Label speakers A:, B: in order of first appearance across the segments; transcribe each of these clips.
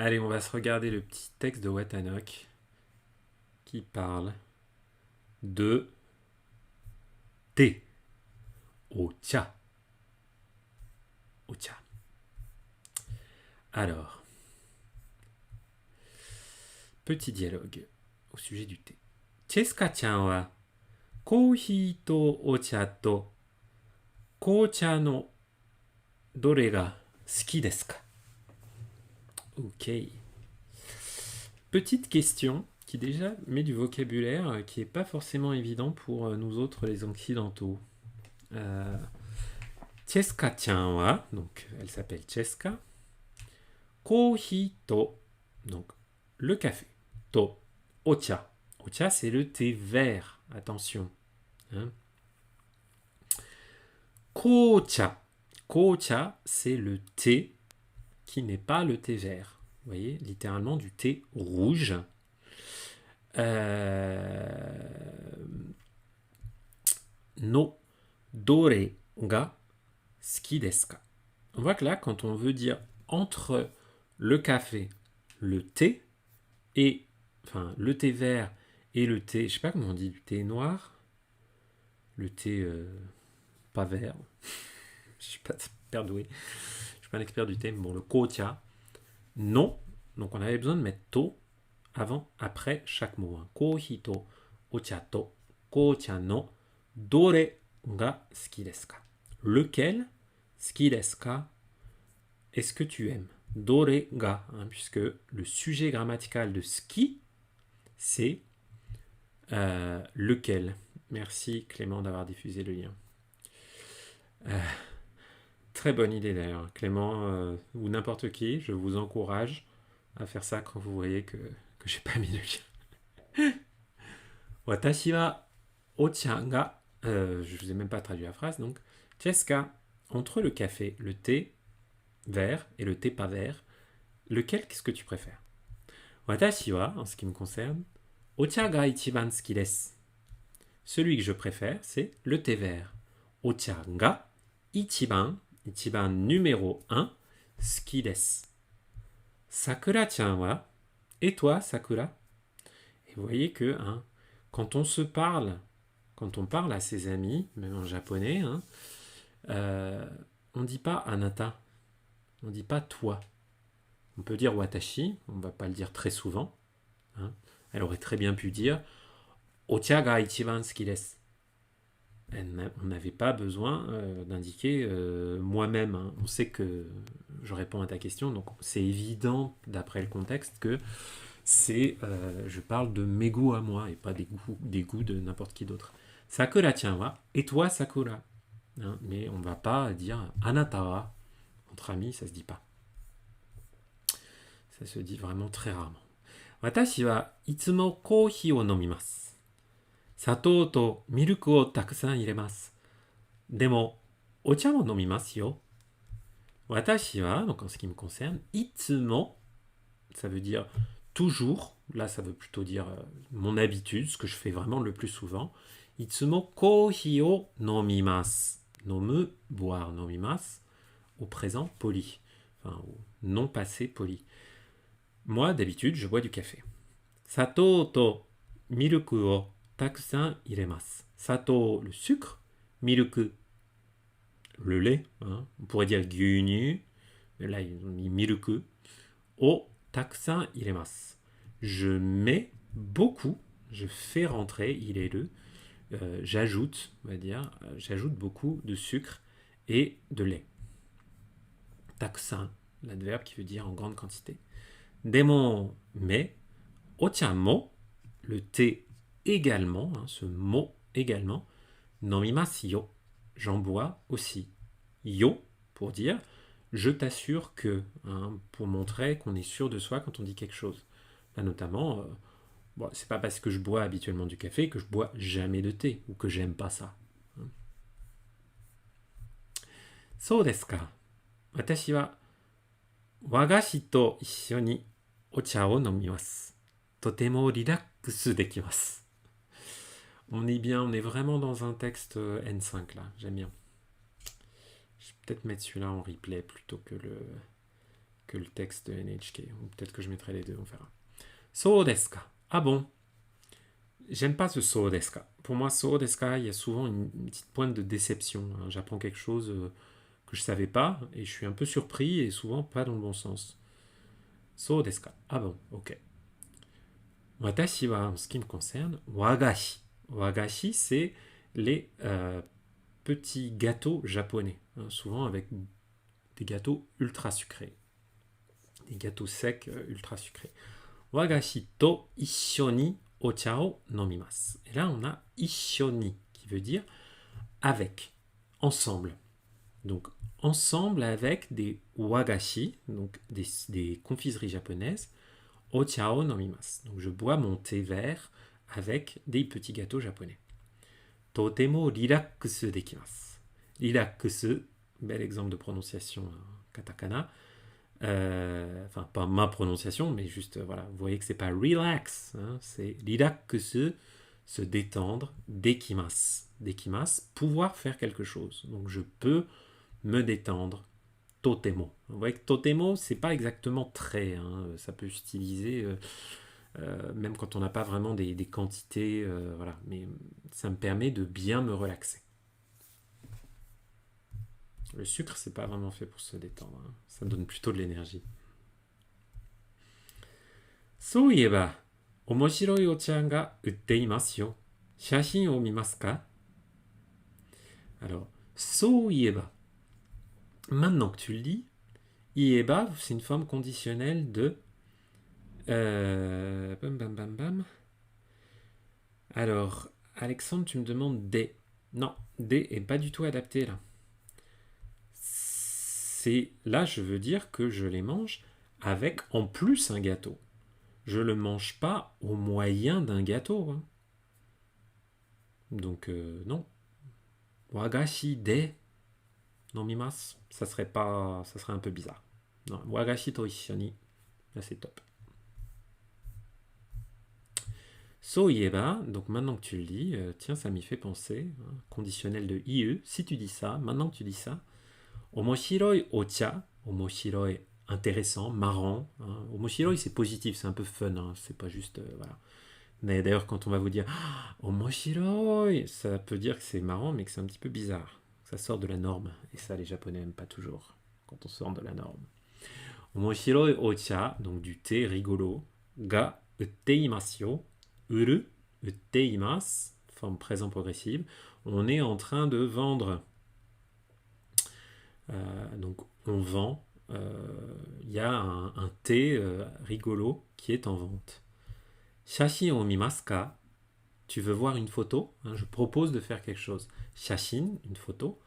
A: Allez, on va se regarder le petit texte de Watanok qui parle de thé, ocha. Ocha. Alors, petit dialogue au sujet du thé. Cheska-chan wa kohi to ocha to kocha no dore ga suki desu ka? Ok. Petite question qui déjà met du vocabulaire qui n'est pas forcément évident pour nous autres les occidentaux. Cheska-chan wa, donc elle s'appelle Cheska. Kohi to, donc le café. To, ocha. Ocha, c'est le thé vert. Attention. Hein. Kocha. Kocha, c'est le thé qui n'est pas le thé vert. Vous voyez, littéralement du thé rouge. No dore ga suki desu ka. On voit que là, quand on veut dire entre le café, le thé, et enfin le thé vert et le thé, je sais pas comment on dit, du thé noir, le thé pas vert, je suis pas super doué, je suis pas un expert du thé, mais bon, le kocha, non, donc on avait besoin de mettre to avant, après chaque mot. Hein. Kohi to, ocha to, kocha no, dore ga suki desu ka. Lequel, suki desu ka, est-ce que tu aimes? Dore ga, hein, puisque le sujet grammatical de ski, c'est lequel. Merci Clément d'avoir diffusé le lien. Très bonne idée d'ailleurs. Clément ou n'importe qui, je vous encourage à faire ça quand vous voyez que j'ai pas mis le lien. Watashi wa ocha ga, je vous ai même pas traduit la phrase, donc Cheska, entre le café, le thé vert et le thé pas vert, lequel qu'est-ce que tu préfères? Watashi wa, en ce qui me concerne, ocha ga ichiban suki desu. Celui que je préfère, c'est le thé vert. Ocha ga ichiban, ichiban numéro 1, suki desu. Sakura-chan wa, et toi, Sakura? Et vous voyez que hein, quand on se parle, quand on parle à ses amis, même en japonais, hein, on ne dit pas anata, on ne dit pas toi. On peut dire watashi, on ne va pas le dire très souvent. Hein. Elle aurait très bien pu dire ocha ga ichiban suki desu. On n'avait pas besoin d'indiquer moi-même. Hein. On sait que je réponds à ta question, donc c'est évident d'après le contexte que c'est, je parle de mes goûts à moi et pas des goûts de n'importe qui d'autre. Sakura-chan wa, et toi Sakura. Hein, mais on ne va pas dire anata wa. Entre amis, ça se dit pas. Ça se dit vraiment très rarement. Watashi wa itsumo kohi o nomimasu. Satou to milk o takusan iremasu. Demo, ocha mo nomimasu yo. Watashi wa, donc en ce qui me concerne, itsumo, ça veut dire toujours, là ça veut plutôt dire mon habitude, ce que je fais vraiment le plus souvent. Itsumo kohi o nomimasu. Nomu, boire, nomimasu, au présent poli, enfin au non passé poli. Moi, d'habitude, je bois du café. Satou to milk o takusan iremasu. Sato, le sucre. Milk, le lait. Hein. On pourrait dire gyunyu. Mais là, ils ont mis milk. O takusan iremasu. Je mets beaucoup. Je fais rentrer, il est le. J'ajoute, on va dire, j'ajoute beaucoup de sucre et de lait. Takusan, l'adverbe qui veut dire en grande quantité. Demo, mais. Ocha mo, le thé également, hein, ce mot également. Nomimasu yo, j'en bois aussi. Yo, pour dire, je t'assure que, hein, pour montrer qu'on est sûr de soi quand on dit quelque chose. Là, notamment, bon, c'est pas parce que je bois habituellement du café que je bois jamais de thé ou que j'aime pas ça. Hein. So desu ka. Watashi wa wagashi to issho ni ocha o nomimasu. Totemo relax dekimasu. On est bien, on est vraiment dans un texte N5 là, j'aime bien. Je vais peut-être mettre celui-là en replay plutôt que que le texte de NHK. Ou peut-être que je mettrai les deux, on verra. So desu ka. Ah bon? J'aime pas ce so desu ka. Pour moi, so desu ka, il y a souvent une petite pointe de déception. Hein. J'apprends quelque chose que je savais pas et je suis un peu surpris et souvent pas dans le bon sens. So desu ka. Ah bon, ok. Watashi wa, en ce qui me concerne, wagashi. Wagashi, c'est les petits gâteaux japonais, hein, souvent avec des gâteaux ultra sucrés, des gâteaux secs ultra sucrés. Wagashi to issho ni ocha o nomimasu. Et là, on a issho ni, qui veut dire avec, ensemble. Donc, ensemble avec des wagashi, donc des confiseries japonaises, ocha o nomimasu. Donc, je bois mon thé vert avec des petits gâteaux japonais. Totemo rirakkusu dekimasu. Rirakkusu, bel exemple de prononciation katakana. Enfin, pas ma prononciation, mais juste, voilà, vous voyez que c'est pas relax, hein, c'est rirakkusu, se détendre, dekimasu. Dekimasu, pouvoir faire quelque chose. Donc, je peux me détendre. Totemo. Vous voyez que totemo, c'est pas exactement très, hein, ça peut s'utiliser même quand on n'a pas vraiment des quantités, voilà, mais ça me permet de bien me relaxer. Le sucre, c'est pas vraiment fait pour se détendre, hein. Ça donne plutôt de l'énergie. Souieba, omoshiroi ocha ga utte imasu yo. Shashin o mimasu ka? Alors, souieba. Maintenant que tu le dis, ieba, c'est une forme conditionnelle de bam bam bam bam. Alors, Alexandre, tu me demandes des. Non, des est pas du tout adapté là. C'est là, je veux dire que je les mange avec en plus un gâteau. Je le mange pas au moyen d'un gâteau. Hein. Donc non. Wagashi de nomimasu, ça serait un peu bizarre. Non, wagashi to issho ni, là c'est top. Soieba, donc maintenant que tu le dis, tiens, ça m'y fait penser. Hein, conditionnel de IE, si tu dis ça, maintenant que tu dis ça, omoshiroi ocha, omoshiroi, intéressant, marrant. Hein. Omoshiroi, c'est positif, c'est un peu fun, hein, c'est pas juste. Voilà. Mais d'ailleurs, quand on va vous dire omoshiroi, ça peut dire que c'est marrant, mais que c'est un petit peu bizarre. Ça sort de la norme. Et ça, les Japonais n'aiment pas toujours, quand on sort de la norme. Omoshiroi ocha, donc du thé rigolo, ga utteimasu yo. Uru, utteimasu, forme présent progressive. On est en train de vendre. Donc on vend. Il y a un thé rigolo qui est en vente. Shashin o mimasu ka? Tu veux voir une photo? Hein, je propose de faire quelque chose. Shashin, une photo.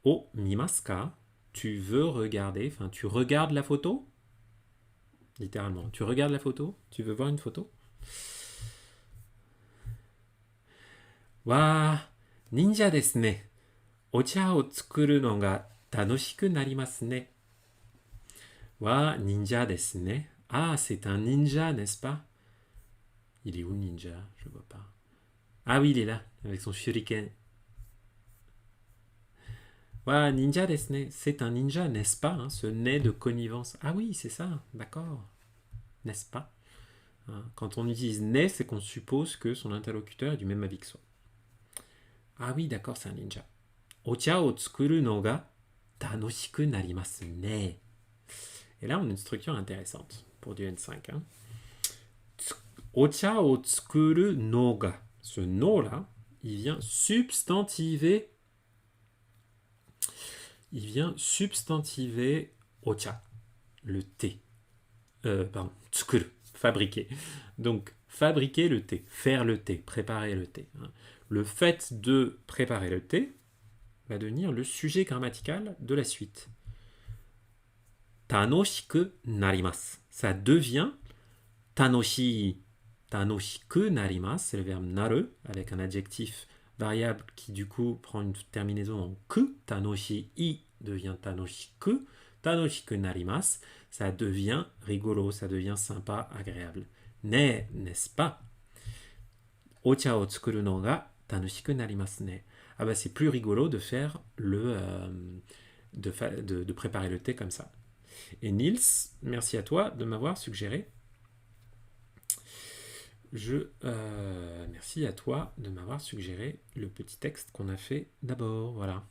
A: O mimasu ka? Tu veux regarder, enfin tu regardes la photo? Littéralement. Tu regardes la photo? Tu veux voir une photo? Wa, ninja desu ne. Ocha o tsukuru no ga tanoshiku narimasu ne. Wa, ninja desu ne. Ah, c'est un ninja, n'est-ce pas? Il est où le ninja? Je vois pas. Ah oui, il est là, avec son shuriken. Wa, ninja desu ne. C'est un ninja, n'est-ce pas? Hein, ce nez de connivence. Ah oui, c'est ça, d'accord. N'est-ce pas? Hein, quand on utilise ne, c'est qu'on suppose que son interlocuteur est du même avis que soi. Ah oui, d'accord, c'est un ninja. Ocha o tsukuru no ga tanoshiku narimasu ne. Et là, on a une structure intéressante pour du N5. Hein. Ocha o tsukuru no ga. Ce no là, il vient substantiver. Il vient substantiver ocha, le thé. Pardon, tsukuru, fabriquer. Donc, fabriquer le thé, faire le thé, préparer le thé. Hein. Le fait de préparer le thé va devenir le sujet grammatical de la suite. Tanoshiku narimasu. Ça devient tanoshi. Tanoshiku narimasu, c'est le verbe naru avec un adjectif variable qui du coup prend une terminaison en ku. Tanoshi i devient tanoshiku. Tanoshiku narimasu, ça devient rigolo, ça devient sympa, agréable. Ne, n'est-ce pas? Ocha o tsukuru no ga tanoshiku narimasu ne. Ah bah c'est plus rigolo de faire de préparer le thé comme ça. Et Nils, merci à toi de m'avoir suggéré. Merci à toi de m'avoir suggéré le petit texte qu'on a fait d'abord. Voilà.